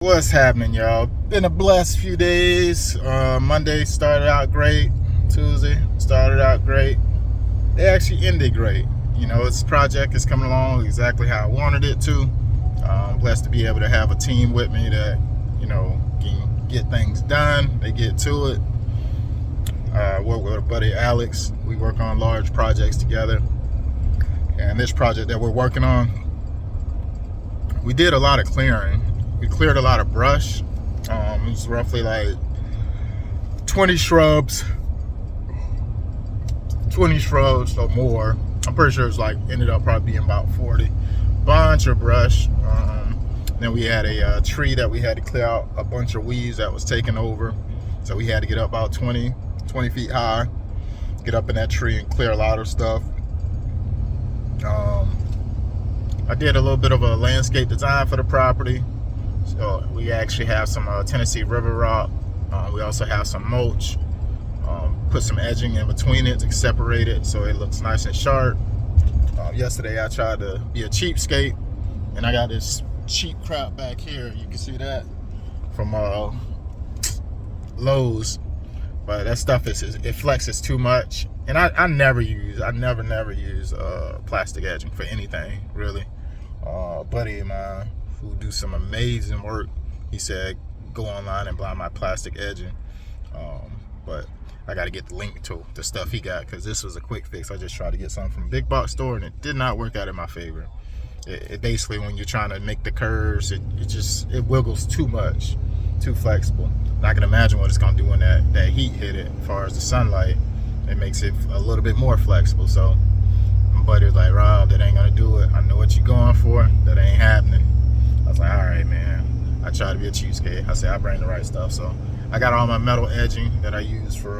What's happening, y'all? Been a blessed few days. Monday started out great. Tuesday started out great. They actually ended great. This project is coming along exactly how I wanted it to. Blessed to be able to have a team with me that, can get things done. They get to it. Work with a buddy, Alex. We work on large projects together. And this project that we're working on, we did a lot of clearing. We cleared a lot of brush. It was roughly like 20 shrubs or more. I'm pretty sure it was ended up probably being about 40. Bunch of brush. Then we had a tree that we had to clear out, a bunch of weeds that was taken over. So we had to get up about 20 feet high, get up in that tree and clear a lot of stuff. I did a little bit of a landscape design for the property. So we actually have some Tennessee river rock. We also have some mulch. Put some edging in between it to separate it so it looks nice and sharp. Yesterday I tried to be a cheapskate, and I got this cheap crap back here. You can see that from Lowe's, but that stuff it flexes too much, and I never use plastic edging for anything really. A buddy of mine who do some amazing work, he said go online and buy my plastic edging, but I got to get the link to the stuff he got, because this was a quick fix. I just tried to get something from a big box store and it did not work out in my favor. It basically, when you're trying to make the curves, it wiggles too much, too flexible, and I can imagine what it's going to do when that heat hit it. As far as the sunlight, it makes it a little bit more flexible. So my buddy was like, Rob, that ain't gonna do it. I know what you're going for. That ain't happening. I was like, all right, man. I try to be a cheapskate. I said I bring the right stuff. So I got all my metal edging that I use for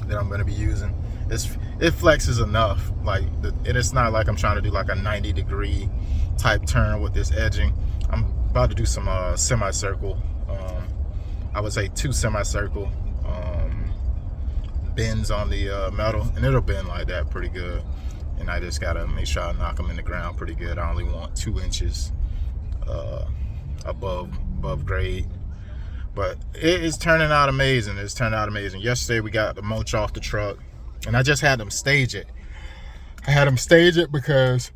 that I'm gonna be using. It flexes enough. It's not like I'm trying to do like a 90-degree type turn with this edging. I'm about to do some semicircle. I would say 2 semicircle bends on the metal, and it'll bend like that pretty good. And I just gotta make sure I knock them in the ground pretty good. I only want 2 inches above grade, but it is turning out amazing. It's turning out amazing. Yesterday we got the mulch off the truck, and I just had them stage it. I had them stage it because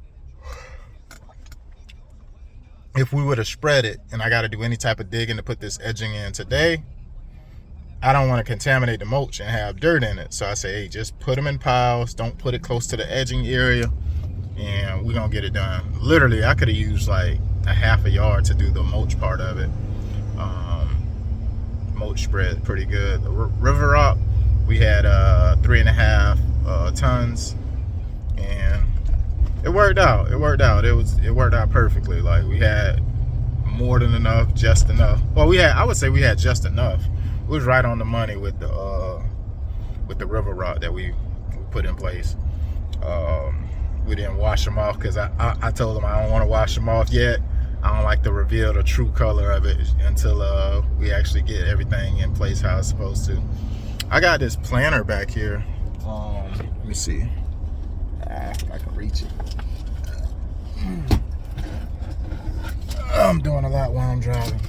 if we would have spread it and I got to do any type of digging to put this edging in today, I don't want to contaminate the mulch and have dirt in it. So I say, hey, just put them in piles. Don't put it close to the edging area, and we're going to get it done. Literally, I could have used like a half a yard to do the mulch part of it. Mulch spread pretty good. The river rock, we had 3.5 tons, and it worked out. It worked out perfectly. Like, we had more than enough, just enough. Well, I would say we had just enough. It was right on the money with the river rock that we put in place. We didn't wash them off because I told them I don't want to wash them off yet. I don't like to reveal the true color of it until we actually get everything in place how it's supposed to. I got this planter back here. Let me see. If I can reach it. I'm doing a lot while I'm driving.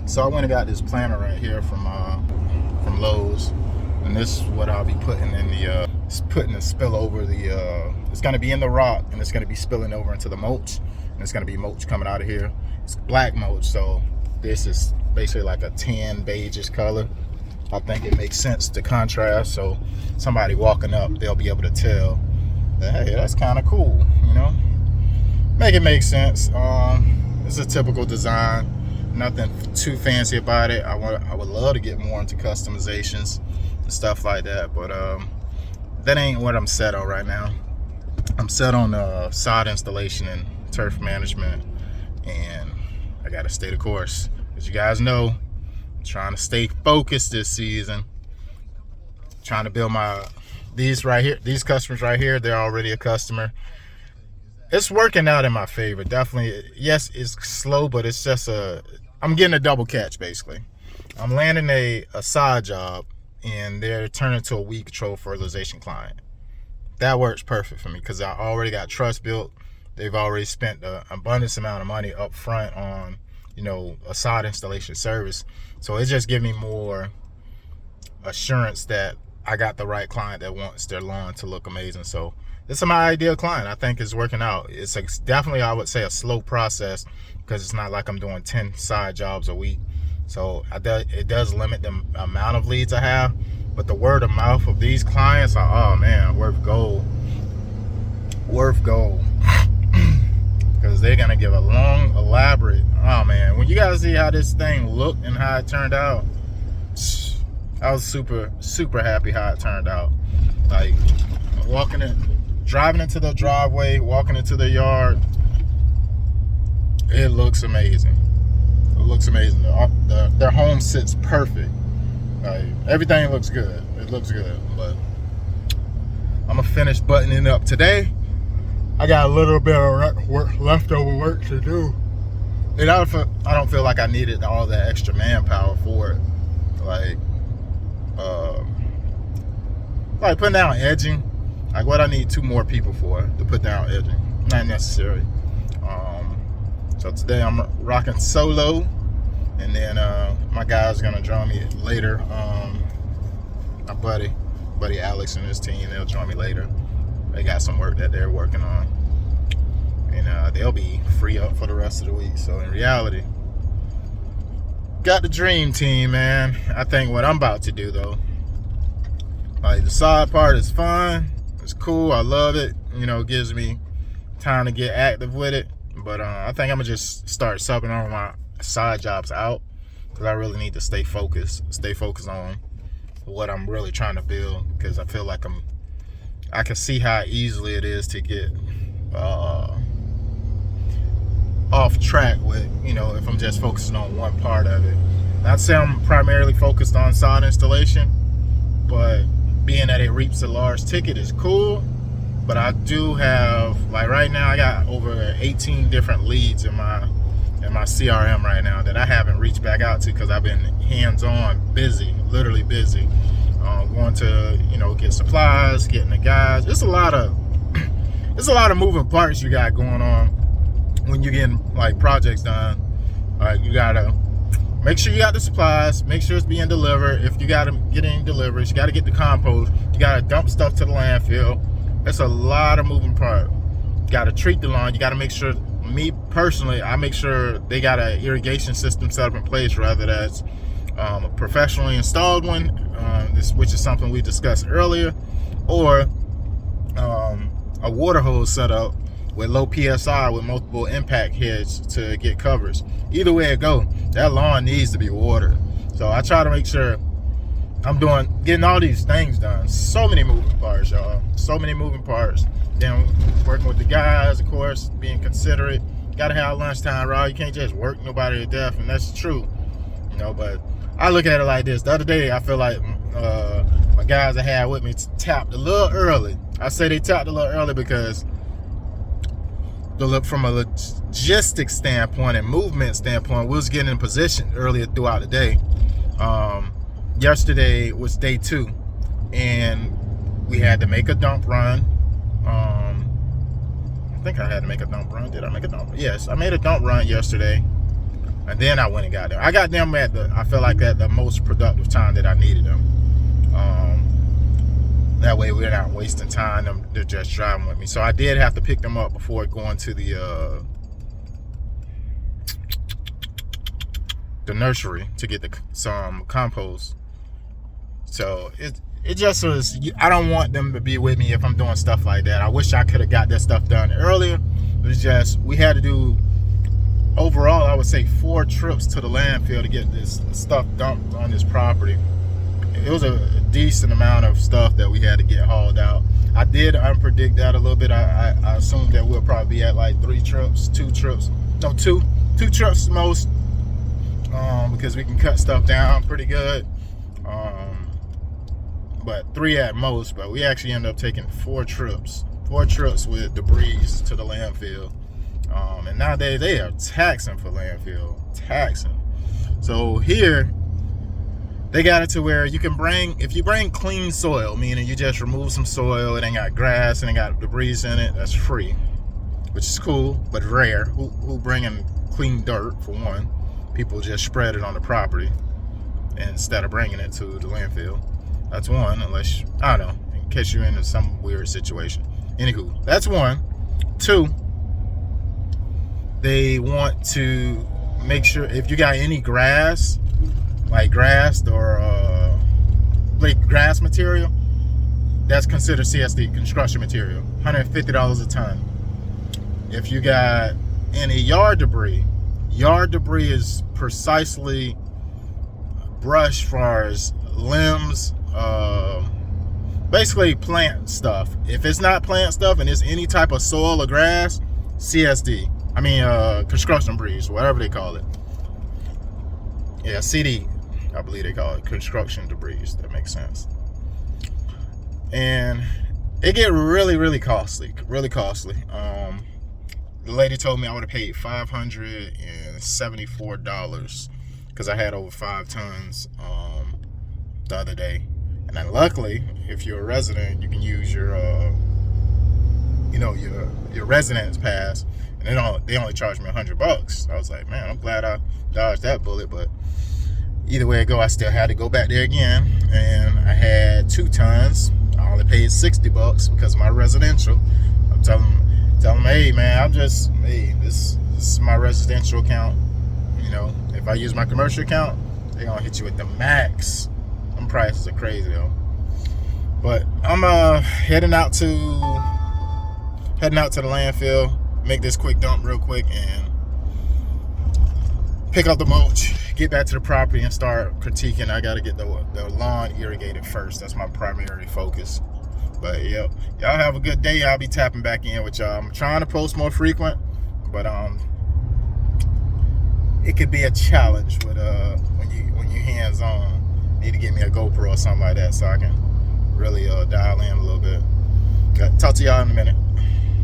So I went and got this planter right here from Lowe's, and this is what I'll be putting in the spill over the. It's gonna be in the rock, and it's gonna be spilling over into the mulch, and it's gonna be mulch coming out of here. It's black mulch, so this is basically like a tan beigeish color. I think it makes sense to contrast, so somebody walking up, they'll be able to tell that, hey, that's kind of cool, Make it make sense. It's a typical design. Nothing too fancy about it. I would love to get more into customizations and stuff like that, but that ain't what I'm set on right now. I'm set on sod installation and turf management, and I gotta stay the course. As you guys know, I'm trying to stay focused this season. Trying to build these customers right here. They're already a customer. It's working out in my favor, definitely. Yes, it's slow, but it's just I'm getting a double catch, basically. I'm landing a side job, and they're turning to a weed control fertilization client. That works perfect for me because I already got trust built. they've already spent an abundance amount of money up front on, a sod installation service. So it just gives me more assurance that I got the right client that wants their lawn to look amazing. So this is my ideal client. I think it's working out. It's definitely, I would say, a slow process because it's not like I'm doing 10 side jobs a week. So it does limit the amount of leads I have, but the word of mouth of these clients are, oh man, worth gold. Because they're gonna give a long, elaborate, oh man, when you guys see how this thing looked and how it turned out, I was super happy how it turned out. Like driving into the driveway, walking into the yard, it looks amazing. It looks amazing. Their home sits perfect. Like, everything looks good. It looks good. But I'm gonna finish buttoning up today. I got a little bit of leftover work to do, and I don't feel like I needed all that extra manpower for it. Like putting down edging. Like, what I need 2 more people for to put down edging, not necessary. So today I'm rocking solo, and then my guy's gonna join me later. My buddy Alex and his team, they'll join me later. They got some work that they're working on, and they'll be free up for the rest of the week. So in reality, got the dream team, man. I think what I'm about to do though, like, the side part is fun. It's cool. I love it. It gives me time to get active with it. But I think I'm gonna just start subbing all my side jobs out, because I really need to stay focused on what I'm really trying to build. Because I feel like I can see how easily it is to get off track with, if I'm just focusing on one part of it. Not saying I'm primarily focused on sod installation, but being that it reaps a large ticket is cool. But I do have, like, right now I got over 18 different leads in my CRM right now that I haven't reached back out to because I've been hands-on, busy, literally busy, going to get supplies, getting the guys. It's a lot of moving parts you got going on when you're getting, like, projects done. You gotta make sure you got the supplies, make sure it's being delivered. If you gotta get any deliveries, you gotta get the compost, you gotta dump stuff to the landfill. It's a lot of moving parts. You gotta treat the lawn. You gotta make sure, me personally, I make sure they got an irrigation system set up in place, rather that's a professionally installed one, which is something we discussed earlier, or a water hose set up with low PSI with multiple impact heads to get coverage. Either way it go, that lawn needs to be watered. So I try to make sure I'm getting all these things done. So many moving parts, y'all. So many moving parts. Then working with the guys, of course, being considerate. Gotta have lunchtime, right? You can't just work nobody to death, and that's true. But I look at it like this. The other day, I feel like my guys I had with me tapped a little early. I say they tapped a little early because from a logistics standpoint and movement standpoint, we was getting in position earlier throughout the day. Yesterday was day 2, and we had to make a dump run. I think I had to make a dump run. Did I make a dump run? Yes, I made a dump run yesterday, and then I went and got them. I got them I feel like at the most productive time that I needed them. That way we're not wasting time. They're just driving with me. So I did have to pick them up before going to the nursery to get some compost. So it just was, I don't want them to be with me if I'm doing stuff like that. I wish I could have got that stuff done earlier. It was just, we had to do, overall, I would say 4 trips to the landfill to get this stuff dumped on this property. It was a decent amount of stuff that we had to get hauled out. I did unpredict that a little bit. I assumed that we'll probably be at like 2 trips most, because we can cut stuff down pretty good. But 3 at most. But we actually ended up taking 4 trips with debris to the landfill. And nowadays they are taxing for landfill, So here, they got it to where you can if you bring clean soil, meaning you just remove some soil, it ain't got grass, it ain't got debris in it, that's free. which is cool, but rare. Who bringing clean dirt, for one? People just spread it on the property instead of bringing it to the landfill. That's one, unless, I don't know, in case you're in some weird situation. Anywho, that's one. Two, they want to make sure if you got any grass, like grass or like grass material, that's considered CSD, construction material, $150 a ton. If you got any yard debris is precisely brush, far as limbs, basically plant stuff. If it's not plant stuff and it's any type of soil or grass, CSD. I mean, construction debris, whatever they call it. Yeah, CD, I believe they call it construction debris. That makes sense. And it get really, really costly. Really costly. The lady told me I would have paid $574 because I had over 5 tons the other day. And then luckily, if you're a resident, you can use your your residence pass, and they only charged me $100. I was like, man, I'm glad I dodged that bullet. But either way it go, I still had to go back there again, and I had 2 tons. I only paid $60 because of my residential. I'm telling them, hey man, this is my residential account. You know, if I use my commercial account, they're gonna hit you with the max. Them prices are crazy though. But I'm heading out to the landfill, make this quick dump real quick, and pick up the mulch, get back to the property, and start critiquing. I got to get the lawn irrigated first. That's my primary focus. But yep, y'all have a good day. I'll be tapping back in with y'all. I'm trying to post more frequent, but it could be a challenge with when you hands on. Need to get me a GoPro or something like that so I can really dial in a little bit. Okay, talk to y'all in a minute.